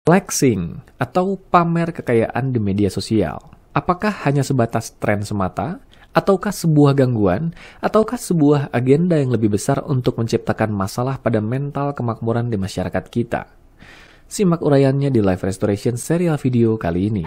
Flexing atau pamer kekayaan di media sosial. Apakah hanya sebatas tren semata? Ataukah sebuah gangguan? Ataukah sebuah agenda yang lebih besar untuk menciptakan masalah pada mental kemakmuran di masyarakat kita? Simak uraiannya di Live Restoration serial video kali ini.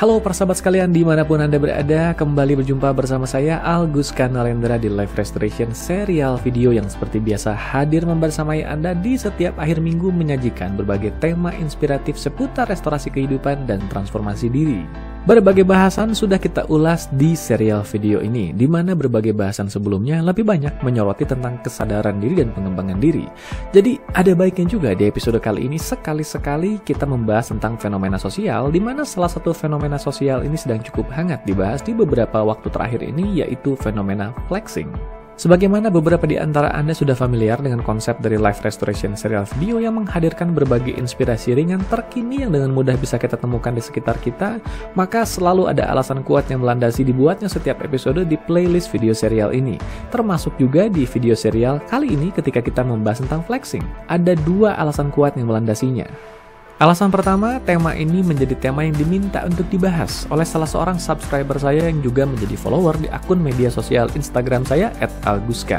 Halo persahabat sekalian, dimanapun Anda berada, kembali berjumpa bersama saya Algus Kanalendra di Live Restoration serial video yang seperti biasa hadir membersamai Anda di setiap akhir minggu menyajikan berbagai tema inspiratif seputar restorasi kehidupan dan transformasi diri. Berbagai bahasan sudah kita ulas di serial video ini, di mana berbagai bahasan sebelumnya lebih banyak menyoroti tentang kesadaran diri dan pengembangan diri. Jadi ada baiknya juga di episode kali ini sekali-sekali kita membahas tentang fenomena sosial, di mana salah satu fenomena sosial ini sedang cukup hangat dibahas di beberapa waktu terakhir ini, yaitu fenomena flexing. Sebagaimana beberapa di antara Anda sudah familiar dengan konsep dari Live Restoration serial video yang menghadirkan berbagai inspirasi ringan terkini yang dengan mudah bisa kita temukan di sekitar kita, maka selalu ada alasan kuat yang melandasi dibuatnya setiap episode di playlist video serial ini. Termasuk juga di video serial kali ini ketika kita membahas tentang flexing. Ada dua alasan kuat yang melandasinya. Alasan pertama, tema ini menjadi tema yang diminta untuk dibahas oleh salah seorang subscriber saya yang juga menjadi follower di akun media sosial Instagram saya @alguska.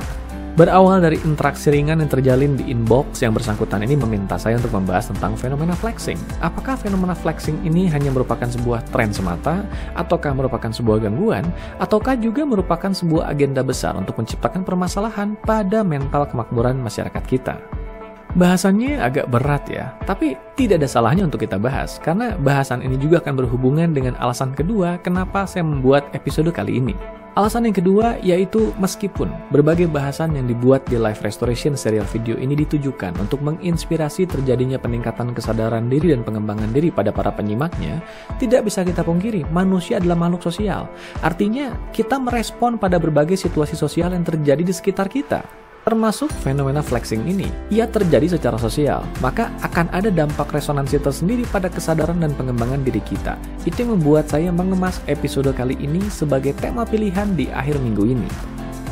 Berawal dari interaksi ringan yang terjalin di inbox, yang bersangkutan ini meminta saya untuk membahas tentang fenomena flexing. Apakah fenomena flexing ini hanya merupakan sebuah tren semata, ataukah merupakan sebuah gangguan, ataukah juga merupakan sebuah agenda besar untuk menciptakan permasalahan pada mental kemakmuran masyarakat kita? Bahasannya agak berat ya, tapi tidak ada salahnya untuk kita bahas, karena bahasan ini juga akan berhubungan dengan alasan kedua kenapa saya membuat episode kali ini. Alasan yang kedua yaitu meskipun berbagai bahasan yang dibuat di Live Restoration serial video ini ditujukan untuk menginspirasi terjadinya peningkatan kesadaran diri dan pengembangan diri pada para penyimaknya, tidak bisa kita pungkiri manusia adalah makhluk sosial. Artinya kita merespon pada berbagai situasi sosial yang terjadi di sekitar kita. Termasuk fenomena flexing ini, ia terjadi secara sosial, maka akan ada dampak resonansi tersendiri pada kesadaran dan pengembangan diri kita. Itu yang membuat saya mengemas episode kali ini sebagai tema pilihan di akhir minggu ini.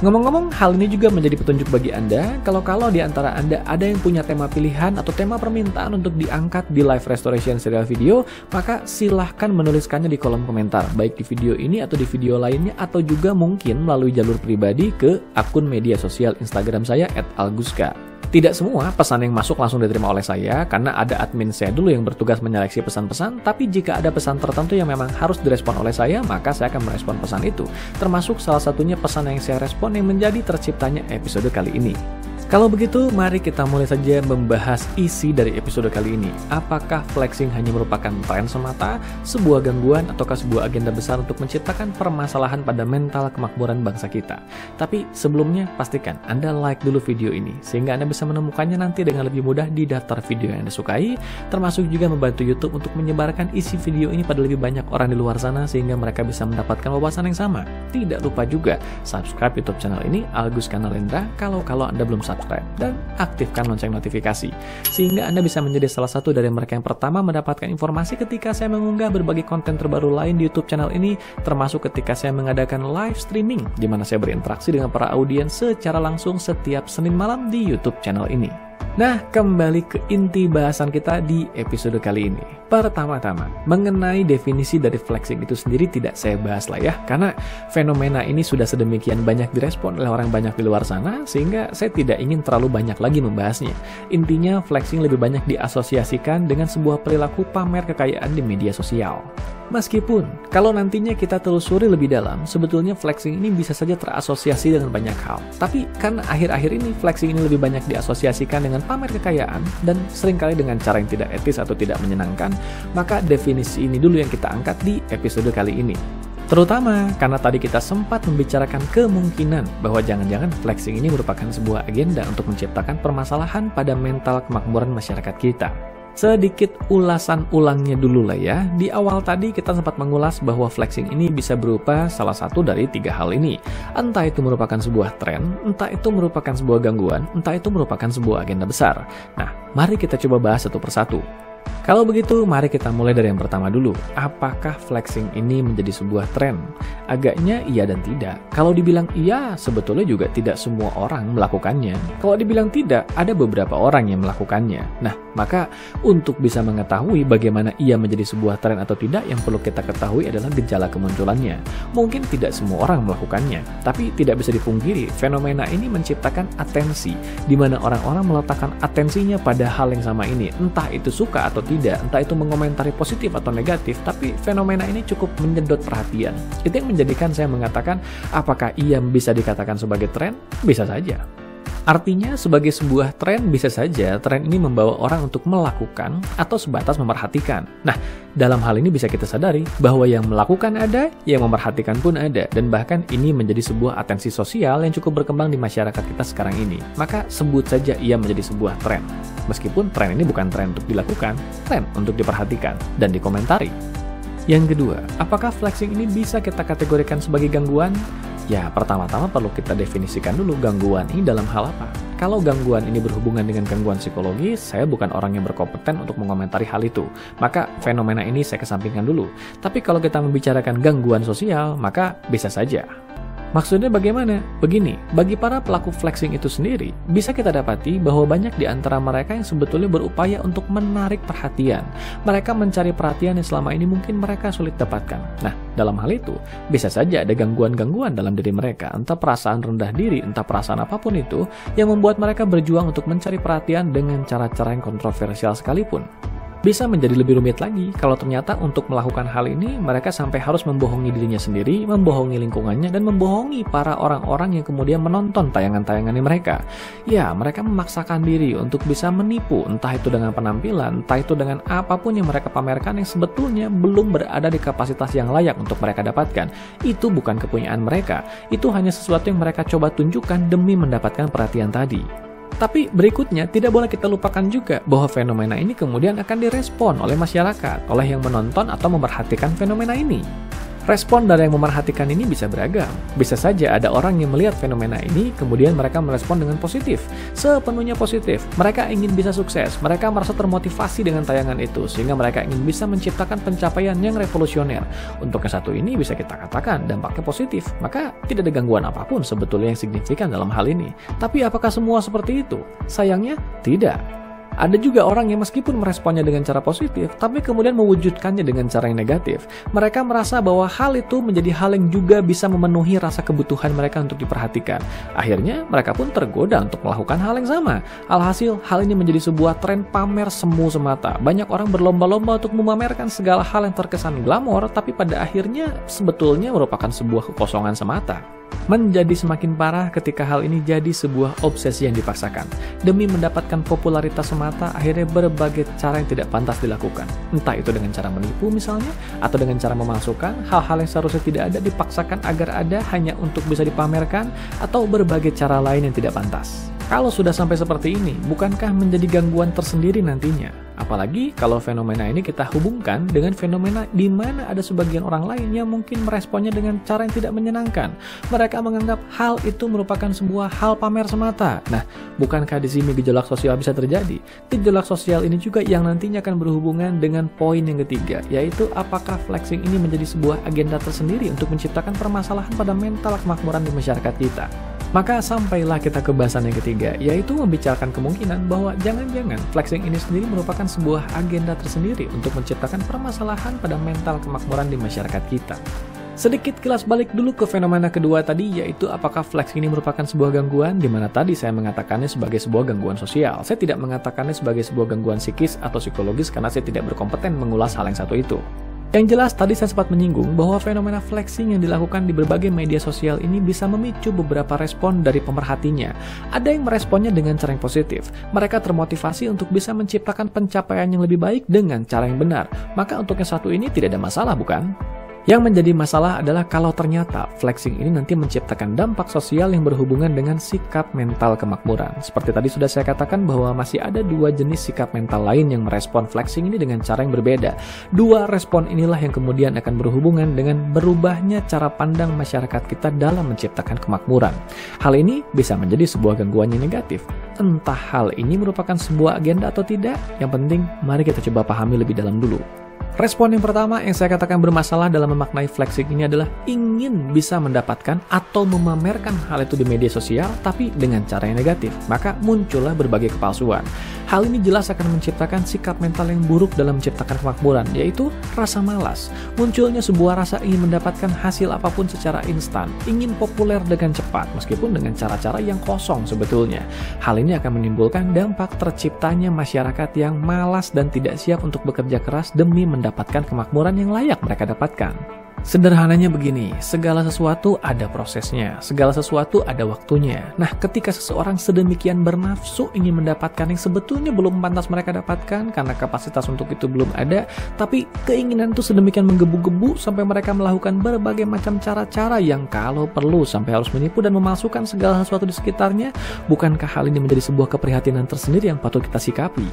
Ngomong-ngomong, hal ini juga menjadi petunjuk bagi Anda, kalau di antara Anda ada yang punya tema pilihan atau tema permintaan untuk diangkat di Live Restoration serial video, maka silahkan menuliskannya di kolom komentar, baik di video ini atau di video lainnya, atau juga mungkin melalui jalur pribadi ke akun media sosial Instagram saya @alguska. Tidak semua pesan yang masuk langsung diterima oleh saya, karena ada admin saya dulu yang bertugas menyeleksi pesan-pesan, tapi jika ada pesan tertentu yang memang harus direspon oleh saya, maka saya akan merespon pesan itu. Termasuk salah satunya pesan yang saya respon yang menjadi terciptanya episode kali ini. Kalau begitu, mari kita mulai saja membahas isi dari episode kali ini. Apakah flexing hanya merupakan tren semata, sebuah gangguan, ataukah sebuah agenda besar untuk menciptakan permasalahan pada mental kemakmuran bangsa kita? Tapi sebelumnya, pastikan Anda like dulu video ini, sehingga Anda bisa menemukannya nanti dengan lebih mudah di daftar video yang Anda sukai, termasuk juga membantu YouTube untuk menyebarkan isi video ini pada lebih banyak orang di luar sana, sehingga mereka bisa mendapatkan wawasan yang sama. Tidak lupa juga subscribe YouTube channel ini, Algus Kanalendra, kalau Anda belum subscribe, dan aktifkan lonceng notifikasi sehingga Anda bisa menjadi salah satu dari mereka yang pertama mendapatkan informasi ketika saya mengunggah berbagai konten terbaru lain di YouTube channel ini, termasuk ketika saya mengadakan live streaming di mana saya berinteraksi dengan para audiens secara langsung setiap Senin malam di YouTube channel ini. Nah, kembali ke inti bahasan kita di episode kali ini. Pertama-tama, mengenai definisi dari flexing itu sendiri tidak saya bahas lah ya, karena fenomena ini sudah sedemikian banyak direspon oleh orang banyak di luar sana, sehingga saya tidak ingin terlalu banyak lagi membahasnya. Intinya, flexing lebih banyak diasosiasikan dengan sebuah perilaku pamer kekayaan di media sosial. Meskipun, kalau nantinya kita telusuri lebih dalam, sebetulnya flexing ini bisa saja terasosiasi dengan banyak hal. Tapi karena akhir-akhir ini flexing ini lebih banyak diasosiasikan dengan pamer kekayaan dan seringkali dengan cara yang tidak etis atau tidak menyenangkan, maka definisi ini dulu yang kita angkat di episode kali ini. Terutama karena tadi kita sempat membicarakan kemungkinan bahwa jangan-jangan flexing ini merupakan sebuah agenda untuk menciptakan permasalahan pada mental kemakmuran masyarakat kita. Sedikit ulasan ulangnya dulu lah ya. Di awal tadi kita sempat mengulas bahwa flexing ini bisa berupa salah satu dari 3 hal ini. Entah itu merupakan sebuah tren, entah itu merupakan sebuah gangguan, entah itu merupakan sebuah agenda besar. Nah, mari kita coba bahas satu persatu. Kalau begitu, mari kita mulai dari yang pertama dulu. Apakah flexing ini menjadi sebuah tren? Agaknya iya dan tidak. Kalau dibilang iya, sebetulnya juga tidak semua orang melakukannya. Kalau dibilang tidak, ada beberapa orang yang melakukannya. Nah, maka untuk bisa mengetahui bagaimana ia menjadi sebuah tren atau tidak, yang perlu kita ketahui adalah gejala kemunculannya. Mungkin tidak semua orang melakukannya, tapi tidak bisa dipungkiri, fenomena ini menciptakan atensi, di mana orang-orang meletakkan atensinya pada hal yang sama ini. Entah itu suka atau tidak, entah itu mengomentari positif atau negatif, tapi fenomena ini cukup menyedot perhatian. Itu yang menjadikan saya mengatakan, apakah ia bisa dikatakan sebagai tren? Bisa saja. Artinya, sebagai sebuah tren, bisa saja tren ini membawa orang untuk melakukan atau sebatas memerhatikan. Nah, dalam hal ini bisa kita sadari bahwa yang melakukan ada, yang memerhatikan pun ada, dan bahkan ini menjadi sebuah atensi sosial yang cukup berkembang di masyarakat kita sekarang ini. Maka sebut saja ia menjadi sebuah tren. Meskipun tren ini bukan tren untuk dilakukan, tren untuk diperhatikan dan dikomentari. Yang kedua, apakah flexing ini bisa kita kategorikan sebagai gangguan? Ya, pertama-tama perlu kita definisikan dulu gangguan ini dalam hal apa. Kalau gangguan ini berhubungan dengan gangguan psikologis, saya bukan orang yang berkompeten untuk mengomentari hal itu. Maka fenomena ini saya kesampingkan dulu. Tapi kalau kita membicarakan gangguan sosial, maka bisa saja. Maksudnya bagaimana? Begini, bagi para pelaku flexing itu sendiri, bisa kita dapati bahwa banyak di antara mereka yang sebetulnya berupaya untuk menarik perhatian. Mereka mencari perhatian yang selama ini mungkin mereka sulit dapatkan. Nah, dalam hal itu, bisa saja ada gangguan-gangguan dalam diri mereka, entah perasaan rendah diri, entah perasaan apapun itu, yang membuat mereka berjuang untuk mencari perhatian dengan cara-cara yang kontroversial sekalipun. Bisa menjadi lebih rumit lagi kalau ternyata untuk melakukan hal ini mereka sampai harus membohongi dirinya sendiri, membohongi lingkungannya, dan membohongi para orang-orang yang kemudian menonton tayangan-tayangannya mereka. Ya, mereka memaksakan diri untuk bisa menipu, entah itu dengan penampilan, entah itu dengan apapun yang mereka pamerkan yang sebetulnya belum berada di kapasitas yang layak untuk mereka dapatkan. Itu bukan kepunyaan mereka, itu hanya sesuatu yang mereka coba tunjukkan demi mendapatkan perhatian tadi. Tapi berikutnya, tidak boleh kita lupakan juga bahwa fenomena ini kemudian akan direspon oleh masyarakat, oleh yang menonton atau memerhatikan fenomena ini. Respon dari yang memerhatikan ini bisa beragam. Bisa saja ada orang yang melihat fenomena ini, kemudian mereka merespon dengan positif, sepenuhnya positif. Mereka ingin bisa sukses, mereka merasa termotivasi dengan tayangan itu, sehingga mereka ingin bisa menciptakan pencapaian yang revolusioner. Untuk yang satu ini bisa kita katakan dampaknya positif, maka tidak ada gangguan apapun sebetulnya yang signifikan dalam hal ini. Tapi apakah semua seperti itu? Sayangnya, tidak. Ada juga orang yang meskipun meresponnya dengan cara positif, tapi kemudian mewujudkannya dengan cara yang negatif. Mereka merasa bahwa hal itu menjadi hal yang juga bisa memenuhi rasa kebutuhan mereka untuk diperhatikan. Akhirnya, mereka pun tergoda untuk melakukan hal yang sama. Alhasil, hal ini menjadi sebuah tren pamer semu semata. Banyak orang berlomba-lomba untuk memamerkan segala hal yang terkesan glamor, tapi pada akhirnya sebetulnya merupakan sebuah kekosongan semata. Menjadi semakin parah ketika hal ini jadi sebuah obsesi yang dipaksakan. Demi mendapatkan popularitas semata, akhirnya berbagai cara yang tidak pantas dilakukan. Entah itu dengan cara menipu misalnya, atau dengan cara memasukkan hal-hal yang seharusnya tidak ada dipaksakan agar ada hanya untuk bisa dipamerkan, atau berbagai cara lain yang tidak pantas. Kalau sudah sampai seperti ini, bukankah menjadi gangguan tersendiri nantinya? Apalagi kalau fenomena ini kita hubungkan dengan fenomena di mana ada sebagian orang lain yang mungkin meresponnya dengan cara yang tidak menyenangkan. Mereka menganggap hal itu merupakan sebuah hal pamer semata. Nah, bukankah di sini gejolak sosial bisa terjadi? Gejolak sosial ini juga yang nantinya akan berhubungan dengan poin yang ketiga, yaitu apakah flexing ini menjadi sebuah agenda tersendiri untuk menciptakan permasalahan pada mental kemakmuran di masyarakat kita. Maka sampailah kita ke bahasan yang ketiga, yaitu membicarakan kemungkinan bahwa jangan-jangan flexing ini sendiri merupakan sebuah agenda tersendiri untuk menciptakan permasalahan pada mental kemakmuran di masyarakat kita. Sedikit kilas balik dulu ke fenomena kedua tadi, yaitu apakah flexing ini merupakan sebuah gangguan, di mana tadi saya mengatakannya sebagai sebuah gangguan sosial. Saya tidak mengatakannya sebagai sebuah gangguan psikis atau psikologis karena saya tidak berkompeten mengulas hal yang satu itu. Yang jelas, tadi saya sempat menyinggung bahwa fenomena flexing yang dilakukan di berbagai media sosial ini bisa memicu beberapa respon dari pemerhatinya. Ada yang meresponnya dengan cara yang positif. Mereka termotivasi untuk bisa menciptakan pencapaian yang lebih baik dengan cara yang benar. Maka untuk yang satu ini tidak ada masalah, bukan? Yang menjadi masalah adalah kalau ternyata flexing ini nanti menciptakan dampak sosial yang berhubungan dengan sikap mental kemakmuran. Seperti tadi sudah saya katakan bahwa masih ada dua jenis sikap mental lain yang merespon flexing ini dengan cara yang berbeda. Dua respon inilah yang kemudian akan berhubungan dengan berubahnya cara pandang masyarakat kita dalam menciptakan kemakmuran. Hal ini bisa menjadi sebuah gangguan yang negatif. Entah hal ini merupakan sebuah agenda atau tidak, yang penting mari kita coba pahami lebih dalam dulu. Respon yang pertama yang saya katakan bermasalah dalam memaknai flexing ini adalah ingin bisa mendapatkan atau memamerkan hal itu di media sosial tapi dengan cara yang negatif. Maka muncullah berbagai kepalsuan. Hal ini jelas akan menciptakan sikap mental yang buruk dalam menciptakan kemakmuran, yaitu rasa malas. Munculnya sebuah rasa ingin mendapatkan hasil apapun secara instan, ingin populer dengan cepat meskipun dengan cara-cara yang kosong sebetulnya. Hal ini akan menimbulkan dampak terciptanya masyarakat yang malas dan tidak siap untuk bekerja keras demi mendapatkan kemakmuran yang layak mereka dapatkan. Sederhananya begini, segala sesuatu ada prosesnya, segala sesuatu ada waktunya. Nah, ketika seseorang sedemikian bernafsu ingin mendapatkan yang sebetulnya belum pantas mereka dapatkan karena kapasitas untuk itu belum ada, tapi keinginan itu sedemikian menggebu-gebu sampai mereka melakukan berbagai macam cara-cara yang kalau perlu sampai harus menipu dan memalsukan segala sesuatu di sekitarnya, bukankah hal ini menjadi sebuah keprihatinan tersendiri yang patut kita sikapi?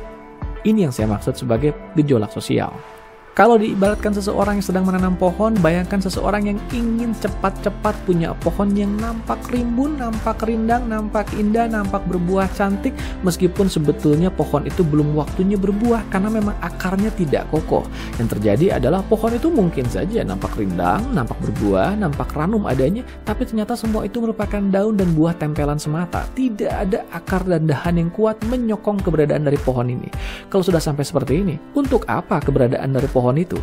Ini yang saya maksud sebagai gejolak sosial. Kalau diibaratkan seseorang yang sedang menanam pohon, bayangkan seseorang yang ingin cepat-cepat punya pohon yang nampak rimbun, nampak rindang, nampak indah, nampak berbuah cantik, meskipun sebetulnya pohon itu belum waktunya berbuah karena memang akarnya tidak kokoh. Yang terjadi adalah pohon itu mungkin saja nampak rindang, nampak berbuah, nampak ranum adanya, tapi ternyata semua itu merupakan daun dan buah tempelan semata. Tidak ada akar dan dahan yang kuat menyokong keberadaan dari pohon ini. Kalau sudah sampai seperti ini, untuk apa keberadaan dari pohon itu?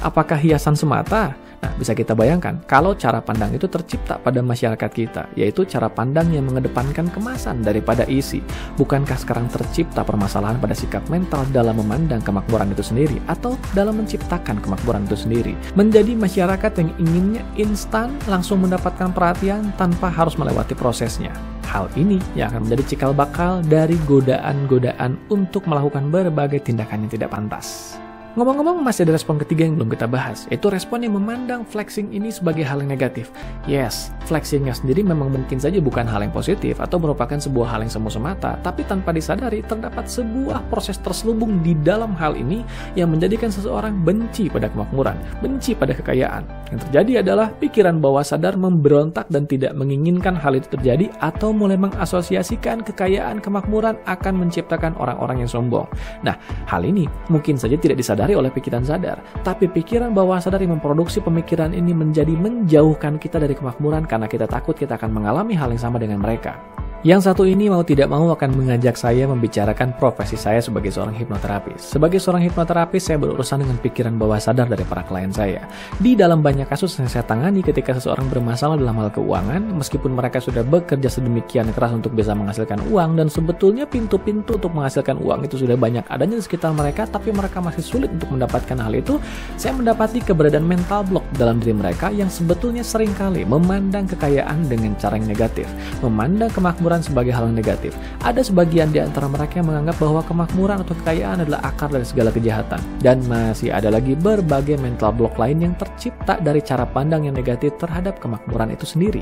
Apakah hiasan semata? Nah, bisa kita bayangkan kalau cara pandang itu tercipta pada masyarakat kita, yaitu cara pandang yang mengedepankan kemasan daripada isi. Bukankah sekarang tercipta permasalahan pada sikap mental dalam memandang kemakmuran itu sendiri atau dalam menciptakan kemakmuran itu sendiri? Menjadi masyarakat yang inginnya instan, langsung mendapatkan perhatian tanpa harus melewati prosesnya. Hal ini yang akan menjadi cikal bakal dari godaan-godaan untuk melakukan berbagai tindakan yang tidak pantas. Ngomong-ngomong, masih ada respon ketiga yang belum kita bahas, yaitu respon yang memandang flexing ini sebagai hal yang negatif. Yes, flexingnya sendiri memang mungkin saja bukan hal yang positif atau merupakan sebuah hal yang semu semata, tapi tanpa disadari terdapat sebuah proses terselubung di dalam hal ini yang menjadikan seseorang benci pada kemakmuran, benci pada kekayaan. Yang terjadi adalah pikiran bawah sadar memberontak dan tidak menginginkan hal itu terjadi atau mulai mengasosiasikan kekayaan kemakmuran akan menciptakan orang-orang yang sombong. Nah, hal ini mungkin saja tidak disadari oleh pikiran sadar, tapi pikiran bawah sadar yang memproduksi pemikiran ini menjadi menjauhkan kita dari kemakmuran karena kita takut kita akan mengalami hal yang sama dengan mereka. Yang satu ini mau tidak mau akan mengajak saya membicarakan profesi saya sebagai seorang hipnoterapis. Sebagai seorang hipnoterapis, saya berurusan dengan pikiran bawah sadar dari para klien saya. Di dalam banyak kasus yang saya tangani ketika seseorang bermasalah dalam hal keuangan, meskipun mereka sudah bekerja sedemikian keras untuk bisa menghasilkan uang, dan sebetulnya pintu-pintu untuk menghasilkan uang itu sudah banyak adanya di sekitar mereka, tapi mereka masih sulit untuk mendapatkan hal itu, saya mendapati keberadaan mental block dalam diri mereka yang sebetulnya seringkali memandang kekayaan dengan cara yang negatif, memandang kemakmuran sebagai hal yang negatif. Ada sebagian di antara mereka yang menganggap bahwa kemakmuran atau kekayaan adalah akar dari segala kejahatan. Dan masih ada lagi berbagai mental block lain yang tercipta dari cara pandang yang negatif terhadap kemakmuran itu sendiri.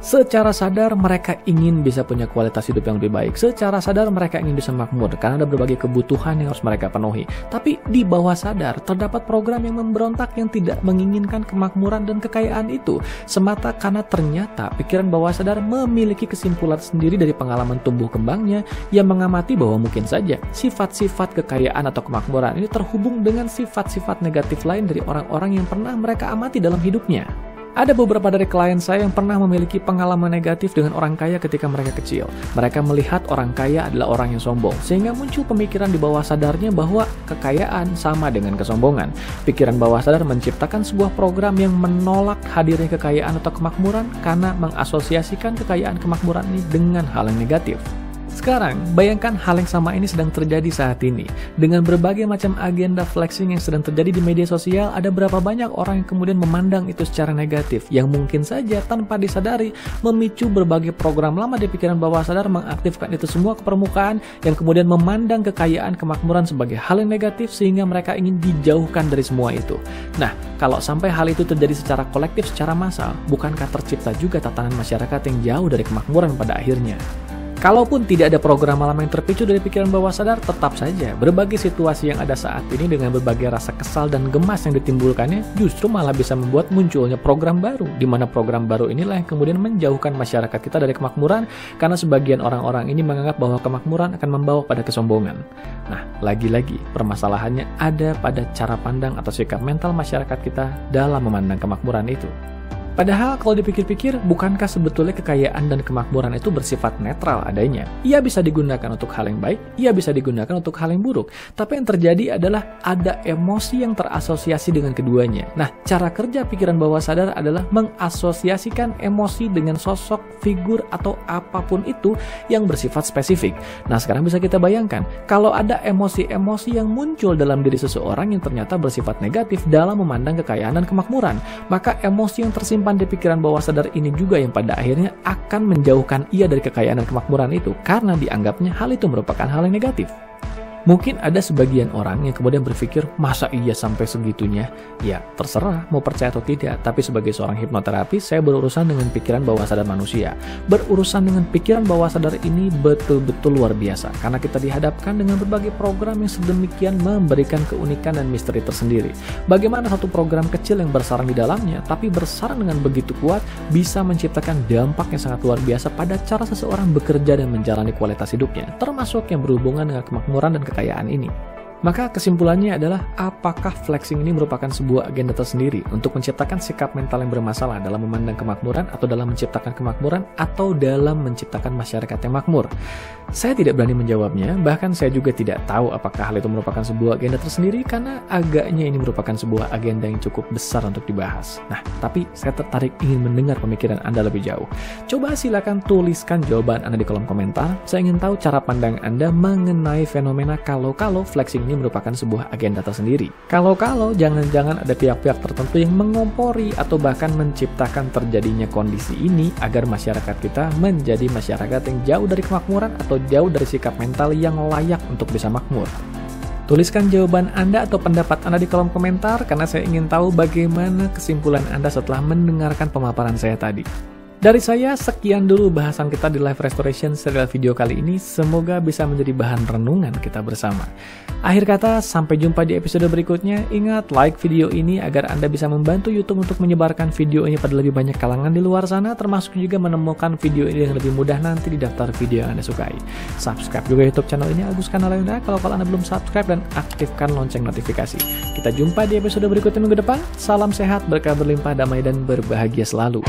Secara sadar mereka ingin bisa punya kualitas hidup yang lebih baik. Secara sadar mereka ingin bisa makmur karena ada berbagai kebutuhan yang harus mereka penuhi. Tapi di bawah sadar terdapat program yang memberontak yang tidak menginginkan kemakmuran dan kekayaan itu. Semata karena ternyata pikiran bawah sadar memiliki kesimpulan sendiri dari pengalaman tumbuh kembangnya yang mengamati bahwa mungkin saja sifat-sifat kekayaan atau kemakmuran ini terhubung dengan sifat-sifat negatif lain dari orang-orang yang pernah mereka amati dalam hidupnya. Ada beberapa dari klien saya yang pernah memiliki pengalaman negatif dengan orang kaya ketika mereka kecil. Mereka melihat orang kaya adalah orang yang sombong, sehingga muncul pemikiran di bawah sadarnya bahwa kekayaan sama dengan kesombongan. Pikiran bawah sadar menciptakan sebuah program yang menolak hadirnya kekayaan atau kemakmuran karena mengasosiasikan kekayaan kemakmuran ini dengan hal yang negatif. Sekarang, bayangkan hal yang sama ini sedang terjadi saat ini. Dengan berbagai macam agenda flexing yang sedang terjadi di media sosial, ada berapa banyak orang yang kemudian memandang itu secara negatif, yang mungkin saja tanpa disadari memicu berbagai program lama di pikiran bawah sadar mengaktifkan itu semua ke permukaan, yang kemudian memandang kekayaan kemakmuran sebagai hal yang negatif sehingga mereka ingin dijauhkan dari semua itu. Nah, kalau sampai hal itu terjadi secara kolektif, secara massal, bukankah tercipta juga tatanan masyarakat yang jauh dari kemakmuran pada akhirnya? Kalaupun tidak ada program malam yang terpicu dari pikiran bawah sadar, tetap saja berbagai situasi yang ada saat ini dengan berbagai rasa kesal dan gemas yang ditimbulkannya justru malah bisa membuat munculnya program baru, di mana program baru inilah yang kemudian menjauhkan masyarakat kita dari kemakmuran karena sebagian orang-orang ini menganggap bahwa kemakmuran akan membawa pada kesombongan. Nah, lagi-lagi permasalahannya ada pada cara pandang atau sikap mental masyarakat kita dalam memandang kemakmuran itu. Padahal kalau dipikir-pikir, bukankah sebetulnya kekayaan dan kemakmuran itu bersifat netral adanya? Ia bisa digunakan untuk hal yang baik, ia bisa digunakan untuk hal yang buruk. Tapi yang terjadi adalah ada emosi yang terasosiasi dengan keduanya. Nah, cara kerja pikiran bawah sadar adalah mengasosiasikan emosi dengan sosok, figur, atau apapun itu yang bersifat spesifik. Nah, sekarang bisa kita bayangkan, kalau ada emosi-emosi yang muncul dalam diri seseorang yang ternyata bersifat negatif dalam memandang kekayaan dan kemakmuran, maka emosi yang tersimpan di pikiran bawah sadar ini juga yang pada akhirnya akan menjauhkan ia dari kekayaan dan kemakmuran itu karena dianggapnya hal itu merupakan hal yang negatif. Mungkin ada sebagian orang yang kemudian berpikir, masa iya sampai segitunya? Ya, terserah mau percaya atau tidak, tapi sebagai seorang hipnoterapis, saya berurusan dengan pikiran bawah sadar manusia. Berurusan dengan pikiran bawah sadar ini betul-betul luar biasa, karena kita dihadapkan dengan berbagai program yang sedemikian memberikan keunikan dan misteri tersendiri. Bagaimana satu program kecil yang bersarang di dalamnya, tapi bersarang dengan begitu kuat, bisa menciptakan dampak yang sangat luar biasa pada cara seseorang bekerja dan menjalani kualitas hidupnya, termasuk yang berhubungan dengan kemakmuran dan kekayaan ini. Maka kesimpulannya adalah, apakah flexing ini merupakan sebuah agenda tersendiri untuk menciptakan sikap mental yang bermasalah dalam memandang kemakmuran, atau dalam menciptakan kemakmuran, atau dalam menciptakan masyarakat yang makmur? Saya tidak berani menjawabnya, bahkan saya juga tidak tahu apakah hal itu merupakan sebuah agenda tersendiri, karena agaknya ini merupakan sebuah agenda yang cukup besar untuk dibahas. Nah, tapi saya tertarik ingin mendengar pemikiran Anda lebih jauh. Coba silakan tuliskan jawaban Anda di kolom komentar. Saya ingin tahu cara pandang Anda mengenai fenomena kalau-kalau flexing ini merupakan sebuah agenda tersendiri. Kalau-kalau jangan-jangan ada pihak-pihak tertentu yang mengompori atau bahkan menciptakan terjadinya kondisi ini agar masyarakat kita menjadi masyarakat yang jauh dari kemakmuran atau jauh dari sikap mental yang layak untuk bisa makmur. Tuliskan jawaban Anda atau pendapat Anda di kolom komentar karena saya ingin tahu bagaimana kesimpulan Anda setelah mendengarkan pemaparan saya tadi. Dari saya, sekian dulu bahasan kita di Live Restoration serial video kali ini. Semoga bisa menjadi bahan renungan kita bersama. Akhir kata, sampai jumpa di episode berikutnya. Ingat, like video ini agar Anda bisa membantu YouTube untuk menyebarkan video ini pada lebih banyak kalangan di luar sana, termasuk juga menemukan video ini dengan lebih mudah nanti di daftar video yang Anda sukai. Subscribe juga YouTube channel ini, Agus Kanalenda, kalau Anda belum subscribe, dan aktifkan lonceng notifikasi. Kita jumpa di episode berikutnya minggu depan. Salam sehat, berkah berlimpah, damai, dan berbahagia selalu.